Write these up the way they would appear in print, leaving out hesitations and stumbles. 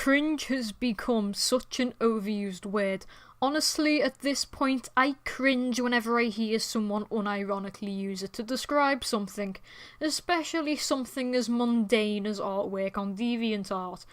Cringe has become such an overused word. Honestly, at this point, I cringe whenever I hear someone unironically use it to describe something, especially something as mundane as artwork on DeviantArt.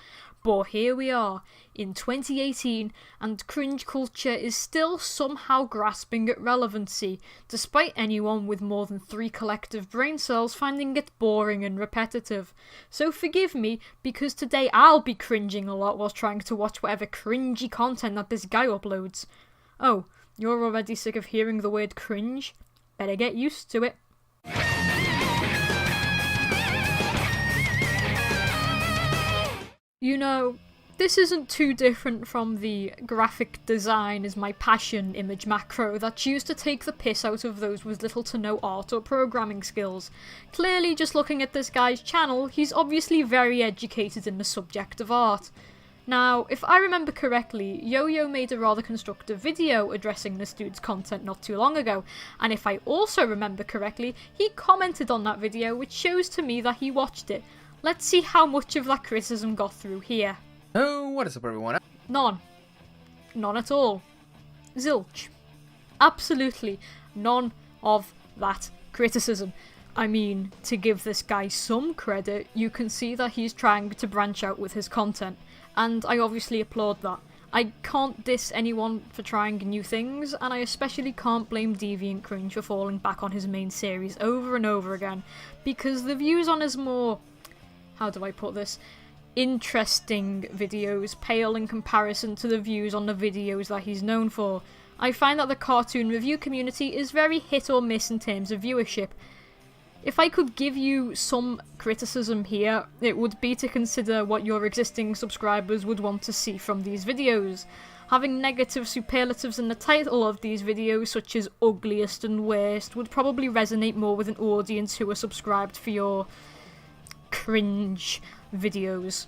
But here we are, in 2018, and cringe culture is still somehow grasping at relevancy, despite anyone with more than 3 collective brain cells finding it boring and repetitive. So forgive me, because today I'll be cringing a lot whilst trying to watch whatever cringy content that this guy uploads. Oh, you're already sick of hearing the word cringe? Better get used to it. You know, this isn't too different from the graphic design is my passion image macro that's used to take the piss out of those with little to no art or programming skills. Clearly, just looking at this guy's channel, he's obviously very educated in the subject of art. Now, if I remember correctly, Yo-Yo made a rather constructive video addressing this dude's content not too long ago, and if I also remember correctly, he commented on that video, which shows to me that he watched it. Let's see how much of that criticism got through here. Oh, what is up everyone? None. None at all. Zilch. Absolutely none of that criticism. I mean, to give this guy some credit, you can see that he's trying to branch out with his content, and I obviously applaud that. I can't diss anyone for trying new things, and I especially can't blame DeviantCringe for falling back on his main series over and over again, because the views on his more, how do I put this, interesting videos pale in comparison to the views on the videos that he's known for. I find that the cartoon review community is very hit or miss in terms of viewership. If I could give you some criticism here, it would be to consider what your existing subscribers would want to see from these videos. Having negative superlatives in the title of these videos, such as ugliest and worst, would probably resonate more with an audience who are subscribed for your cringe videos.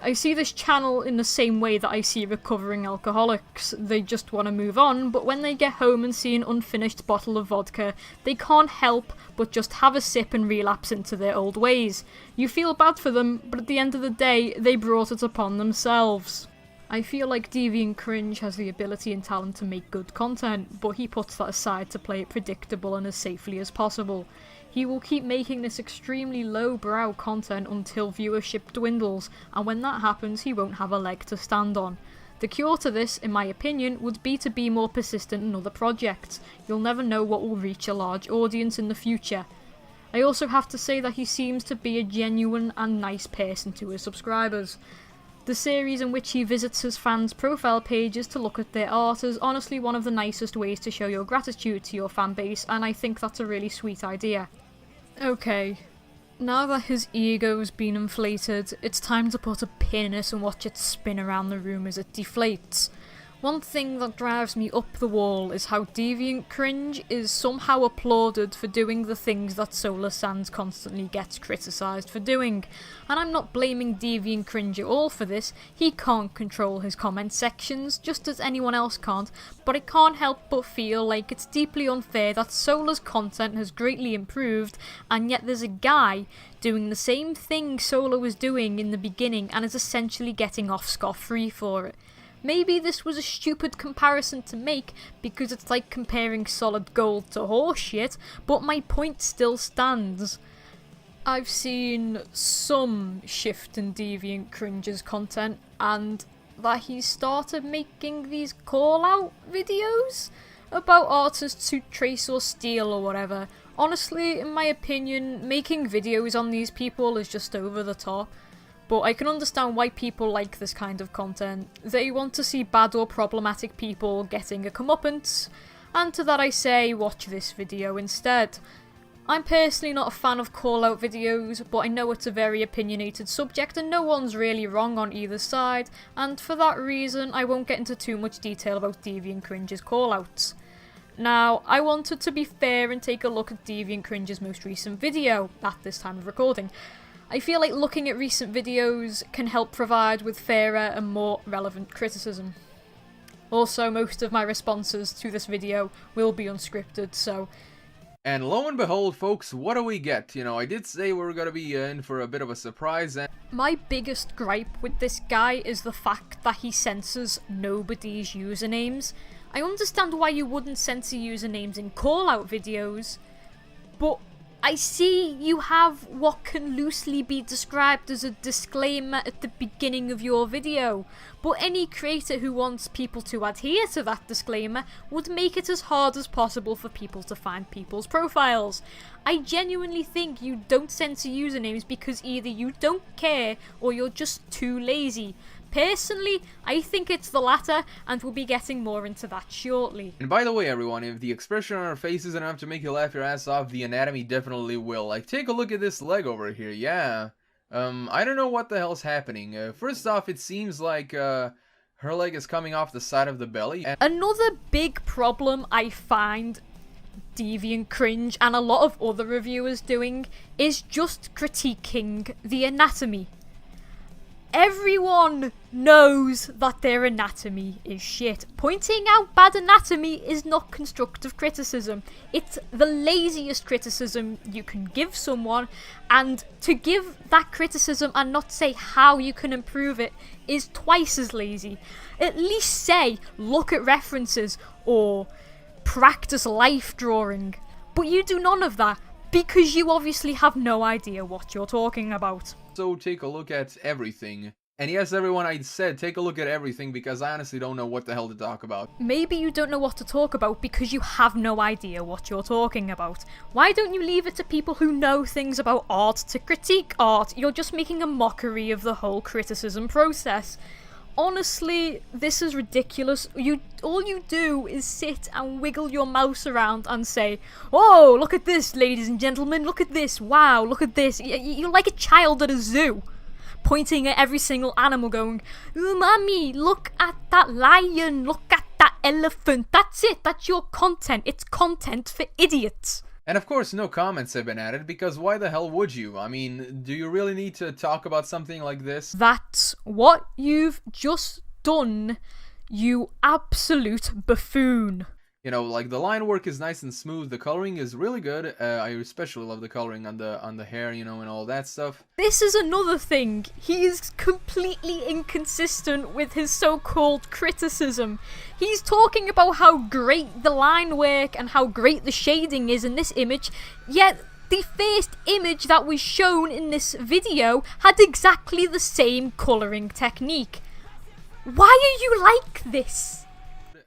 I see this channel in the same way that I see recovering alcoholics. They just want to move on, but when they get home and see an unfinished bottle of vodka, they can't help but just have a sip and relapse into their old ways. You feel bad for them, but at the end of the day, they brought it upon themselves. I feel like DeviantCringe has the ability and talent to make good content, but he puts that aside to play it predictable and as safely as possible. He will keep making this extremely low-brow content until viewership dwindles, and when that happens, he won't have a leg to stand on. The cure to this, in my opinion, would be to be more persistent in other projects. You'll never know what will reach a large audience in the future. I also have to say that he seems to be a genuine and nice person to his subscribers. The series in which he visits his fans' profile pages to look at their art is honestly one of the nicest ways to show your gratitude to your fanbase, and I think that's a really sweet idea. Okay, now that his ego's been inflated, it's time to put a pin in it and watch it spin around the room as it deflates. One thing that drives me up the wall is how DeviantCringe is somehow applauded for doing the things that Solar Sands constantly gets criticised for doing. And I'm not blaming DeviantCringe at all for this. He can't control his comment sections, just as anyone else can't, but I can't help but feel like it's deeply unfair that Solar's content has greatly improved, and yet there's a guy doing the same thing Solar was doing in the beginning and is essentially getting off scot-free for it. Maybe this was a stupid comparison to make because it's like comparing solid gold to horseshit, but my point still stands. I've seen some shift in DeviantCringe's content, and that he's started making these call-out videos about artists who trace or steal or whatever. Honestly, in my opinion, making videos on these people is just over the top. But I can understand why people like this kind of content. They want to see bad or problematic people getting a comeuppance, and to that I say, watch this video instead. I'm personally not a fan of call-out videos, but I know it's a very opinionated subject and no one's really wrong on either side, and for that reason I won't get into too much detail about DeviantCringe's call-outs. Now, I wanted to be fair and take a look at DeviantCringe's most recent video, at this time of recording. I feel like looking at recent videos can help provide with fairer and more relevant criticism. Also, most of my responses to this video will be unscripted, so... And lo and behold, folks, what do we get? You know, I did say we were going to be in for a bit of a surprise, and My biggest gripe with this guy is the fact that he censors nobody's usernames. I understand why you wouldn't censor usernames in call-out videos, but I see you have what can loosely be described as a disclaimer at the beginning of your video, but any creator who wants people to adhere to that disclaimer would make it as hard as possible for people to find people's profiles. I genuinely think you don't censor usernames because either you don't care or you're just too lazy. Personally, I think it's the latter, and we'll be getting more into that shortly. And by the way, everyone, if the expression on our face isn't enough to make you laugh your ass off, the anatomy definitely will. Like, take a look at this leg over here, yeah. I don't know what the hell's happening. First off, it seems like, her leg is coming off the side of the belly. And another big problem I find DeviantCringe and a lot of other reviewers doing is just critiquing the anatomy. Everyone knows that their anatomy is shit. Pointing out bad anatomy is not constructive criticism. It's the laziest criticism you can give someone, and to give that criticism and not say how you can improve it is twice as lazy. At least say, look at references, or practice life drawing. But you do none of that, because you obviously have no idea what you're talking about. so take a look at everything. And yes, everyone, I said take a look at everything because I honestly don't know what the hell to talk about. Maybe you don't know what to talk about because you have no idea what you're talking about. Why don't you leave it to people who know things about art to critique art? You're just making a mockery of the whole criticism process. Honestly, this is ridiculous. All you do is sit and wiggle your mouse around and say, "Oh, look at this, ladies and gentlemen, look at this, wow, look at this." You're like a child at a zoo, pointing at every single animal going, "Oh, mommy, look at that lion, look at that elephant." That's it, that's your content. It's content for idiots. And of course, no comments have been added, because why the hell would you? I mean, do you really need to talk about something like this? That's what you've just done, you absolute buffoon. You know, like, the line work is nice and smooth, the coloring is really good, I especially love the coloring on the hair, you know, and all that stuff. This is another thing, he is completely inconsistent with his so-called criticism. He's talking about how great the line work and how great the shading is in this image, yet the first image that was shown in this video had exactly the same coloring technique. Why are you like this?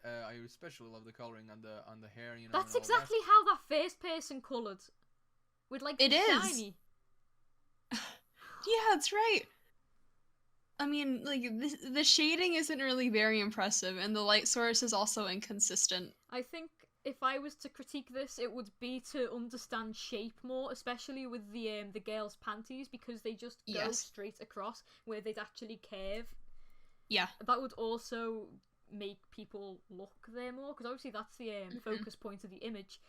I especially love the coloring on the hair, you know. That's exactly how that first person coloured. With like it is shiny. Yeah, that's right. I mean, like, the shading isn't really very impressive, and the light source is also inconsistent. I think if I was to critique this, it would be to understand shape more, especially with the girls' panties, because they just go straight across where they'd actually curve. Yeah. That would also make people look there more, because obviously that's the focus point of the image,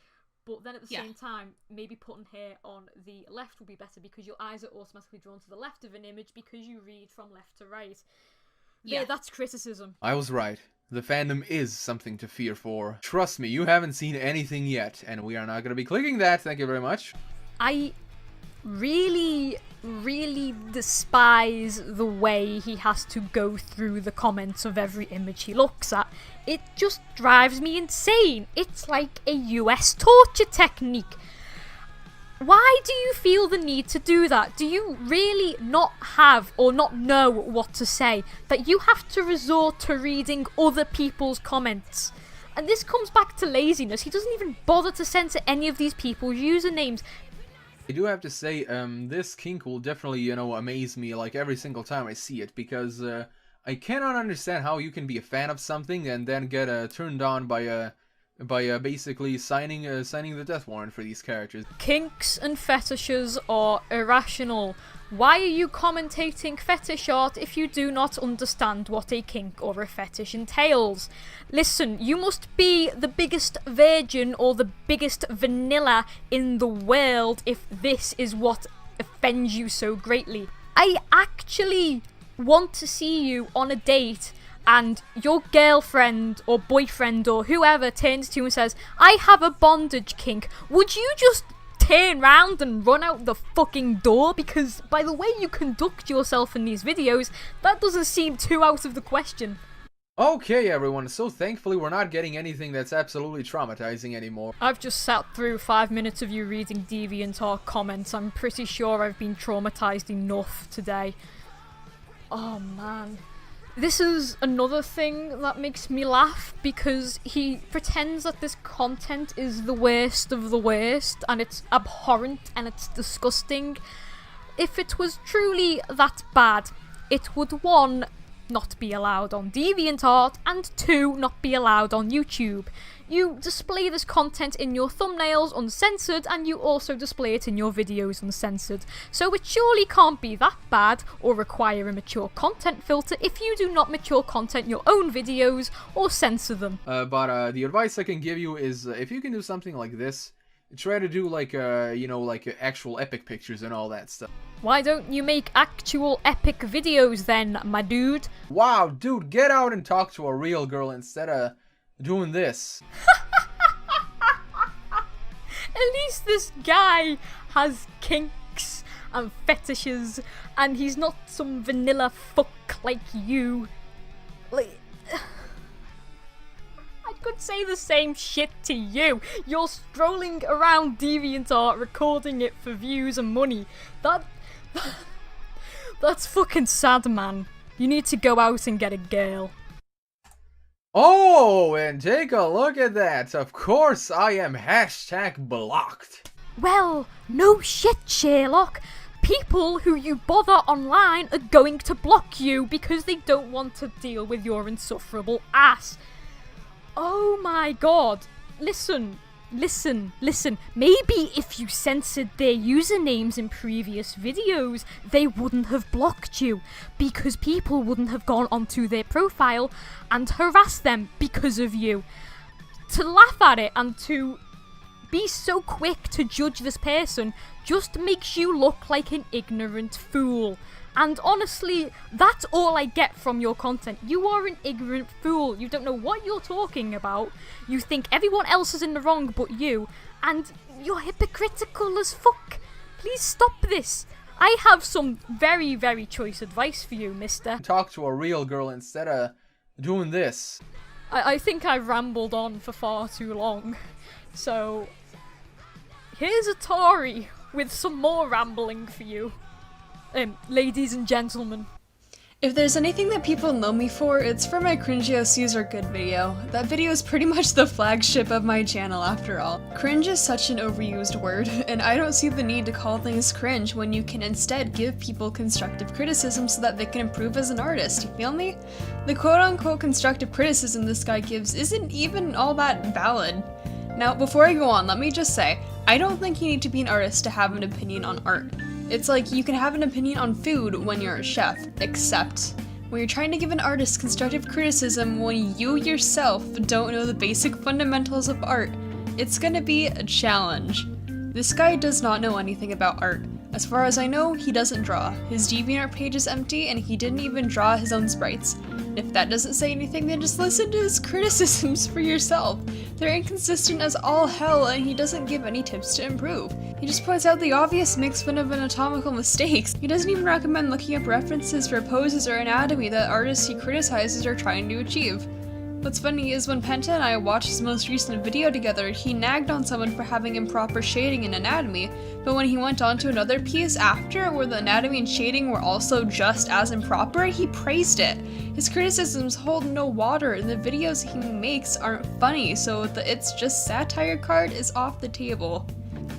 but then at the same time, maybe putting hair on the left would be better, because your eyes are automatically drawn to the left of an image because you read from left to right. Yeah, that's criticism. I was right. The fandom is something to fear for. Trust me, you haven't seen anything yet, and we are not going to be clicking that, thank you very much. I really despise the way he has to go through the comments of every image he looks at. It just drives me insane. It's like a US torture technique. Why do you feel the need to do that? Do you really not have or not know what to say, that you have to resort to reading other people's comments? And this comes back to laziness. He doesn't even bother to censor any of these people's usernames. I do have to say, this kink will definitely, you know, amaze me, like, every single time I see it, because, I cannot understand how you can be a fan of something and then get, turned on by basically signing the death warrant for these characters. Kinks and fetishes are irrational. Why are you commentating fetish art if you do not understand what a kink or a fetish entails? Listen, you must be the biggest virgin or the biggest vanilla in the world if this is what offends you so greatly. I actually want to see you on a date and your girlfriend or boyfriend or whoever turns to you and says, "I have a bondage kink. Would you just turn round and run out the fucking door, because by the way you conduct yourself in these videos, that doesn't seem too out of the question. Okay, everyone, so thankfully we're not getting anything that's absolutely traumatizing anymore. I've just sat through 5 minutes of you reading DeviantArt comments. I'm pretty sure I've been traumatized enough today. Oh man. This is another thing that makes me laugh, because he pretends that this content is the worst of the worst, and it's abhorrent and it's disgusting. If it was truly that bad, it would 1, not be allowed on DeviantArt, and 2, not be allowed on YouTube. You display this content in your thumbnails uncensored, and you also display it in your videos uncensored. So it surely can't be that bad or require a mature content filter if you do not mature content your own videos or censor them. But the advice I can give you is, if you can do something like this, try to do like, actual epic pictures and all that stuff. Why don't you make actual epic videos then, my dude? Wow, dude, get out and talk to a real girl instead of doing this. At least this guy has kinks and fetishes, and he's not some vanilla fuck like you. Like, I could say the same shit to you. You're strolling around DeviantArt recording it for views and money. That's fucking sad, man. You need to go out and get a girl. Oh, and take a look at that. Of course I am #blocked. Well, no shit, Sherlock. People who you bother online are going to block you because they don't want to deal with your insufferable ass. Oh my god. Listen. Maybe if you censored their usernames in previous videos, they wouldn't have blocked you, because people wouldn't have gone onto their profile and harassed them because of you. To laugh at it and to be so quick to judge this person just makes you look like an ignorant fool. And honestly, that's all I get from your content. You are an ignorant fool. You don't know what you're talking about. You think everyone else is in the wrong but you. And you're hypocritical as fuck. Please stop this. I have some very, very choice advice for you, mister. Talk to a real girl instead of doing this. I think I've rambled on for far too long. So, here's Atari with some more rambling for you. Ladies and gentlemen. If there's anything that people know me for, it's for my Cringeos are good video. That video is pretty much the flagship of my channel after all. Cringe is such an overused word, and I don't see the need to call things cringe when you can instead give people constructive criticism so that they can improve as an artist, you feel me? The quote-unquote constructive criticism this guy gives isn't even all that valid. Now, before I go on, let me just say, I don't think you need to be an artist to have an opinion on art. It's like you can have an opinion on food when you're a chef, except when you're trying to give an artist constructive criticism when you yourself don't know the basic fundamentals of art, it's gonna be a challenge. This guy does not know anything about art. As far as I know, he doesn't draw. His DeviantArt page is empty and he didn't even draw his own sprites. And if that doesn't say anything, then just listen to his criticisms for yourself. They're inconsistent as all hell and he doesn't give any tips to improve. He just points out the obvious makes fun of anatomical mistakes. He doesn't even recommend looking up references for poses or anatomy that artists he criticizes are trying to achieve. What's funny is when Penta and I watched his most recent video together, he nagged on someone for having improper shading and anatomy, but when he went on to another piece after where the anatomy and shading were also just as improper, he praised it. His criticisms hold no water and the videos he makes aren't funny, so the "it's just satire" card is off the table.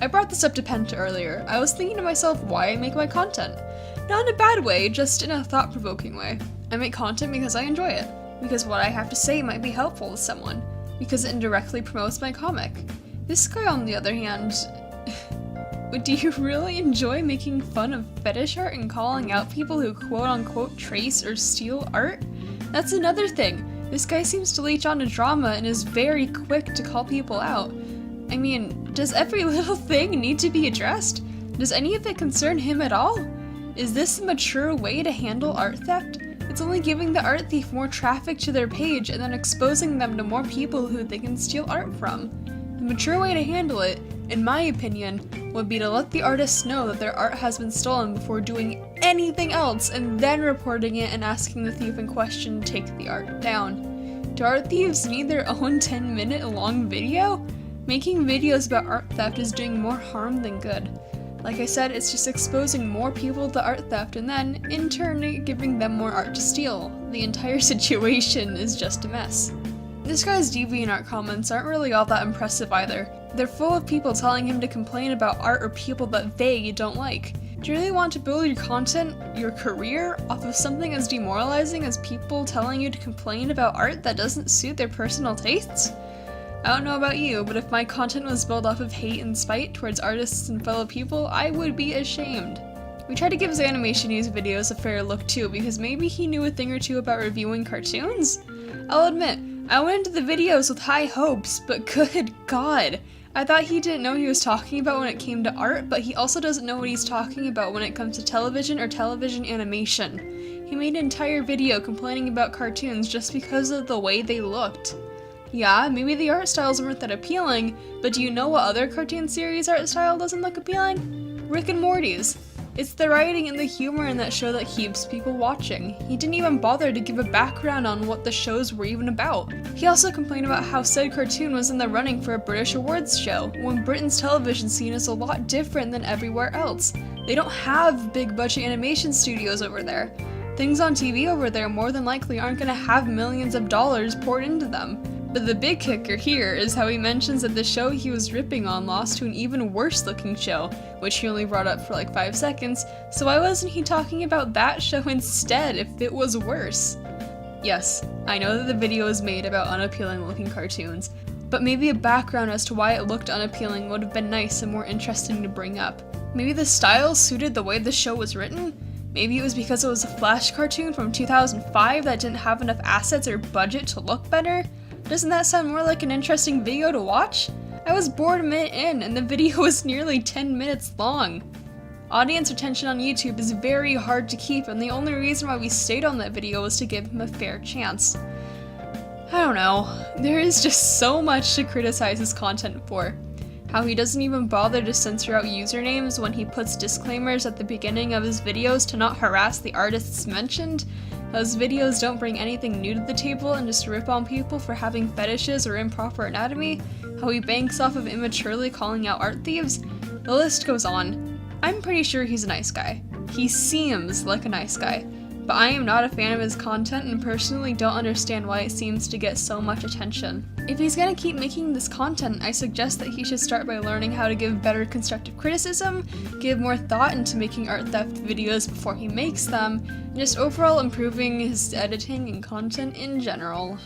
I brought this up to Penta earlier. I was thinking to myself why I make my content. Not in a bad way, just in a thought-provoking way. I make content because I enjoy it. Because what I have to say might be helpful to someone, because it indirectly promotes my comic. This guy, on the other hand, do you really enjoy making fun of fetish art and calling out people who quote-unquote trace or steal art? That's another thing. This guy seems to leech on to drama and is very quick to call people out. I mean, does every little thing need to be addressed? Does any of it concern him at all? Is this a mature way to handle art theft? It's only giving the art thief more traffic to their page and then exposing them to more people who they can steal art from. mature way to handle it, in my opinion, would be to let the artists know that their art has been stolen before doing anything else, and then reporting it and asking the thief in question to take the art down. Do art thieves need their own 10-minute long video? Making videos about art theft is doing more harm than good. Like I said, it's just exposing more people to art theft and then, in turn, giving them more art to steal. The entire situation is just a mess. This guy's DeviantArt comments aren't really all that impressive either. They're full of people telling him to complain about art or people that they don't like. Do you really want to build your content, your career, off of something as demoralizing as people telling you to complain about art that doesn't suit their personal tastes? I don't know about you, but if my content was built off of hate and spite towards artists and fellow people, I would be ashamed. We tried to give his animation news videos a fair look too, because maybe he knew a thing or two about reviewing cartoons? I'll admit, I went into the videos with high hopes, but good god, I thought he didn't know what he was talking about when it came to art, but he also doesn't know what he's talking about when it comes to television or television animation. He made an entire video complaining about cartoons just because of the way they looked. Yeah, maybe the art styles weren't that appealing, but do you know what other cartoon series art style doesn't look appealing? Rick and Morty's. It's the writing and the humor in that show that keeps people watching. He didn't even bother to give a background on what the shows were even about. He also complained about how said cartoon was in the running for a British awards show, when Britain's television scene is a lot different than everywhere else. They don't have big budget animation studios over there. Things on TV over there more than likely aren't gonna have millions of dollars poured into them. But the big kicker here is how he mentions that the show he was ripping on lost to an even worse looking show, which he only brought up for like 5 seconds, so why wasn't he talking about that show instead if it was worse? Yes, I know that the video is made about unappealing looking cartoons, but maybe a background as to why it looked unappealing would have been nice and more interesting to bring up. Maybe the style suited the way the show was written? Maybe it was because it was a Flash cartoon from 2005 that didn't have enough assets or budget to look better? Doesn't that sound more like an interesting video to watch? I was bored a minute in, and the video was nearly 10 minutes long. Audience attention on YouTube is very hard to keep, and the only reason why we stayed on that video was to give him a fair chance. I don't know, there is just so much to criticize his content for. How he doesn't even bother to censor out usernames when he puts disclaimers at the beginning of his videos to not harass the artists mentioned. Those videos don't bring anything new to the table and just rip on people for having fetishes or improper anatomy. How he banks off of immaturely calling out art thieves. The list goes on. I'm pretty sure he's a nice guy. He seems like a nice guy. But I am not a fan of his content and personally don't understand why it seems to get so much attention. If he's gonna keep making this content, I suggest that he should start by learning how to give better constructive criticism, give more thought into making art theft videos before he makes them, and just overall improving his editing and content in general.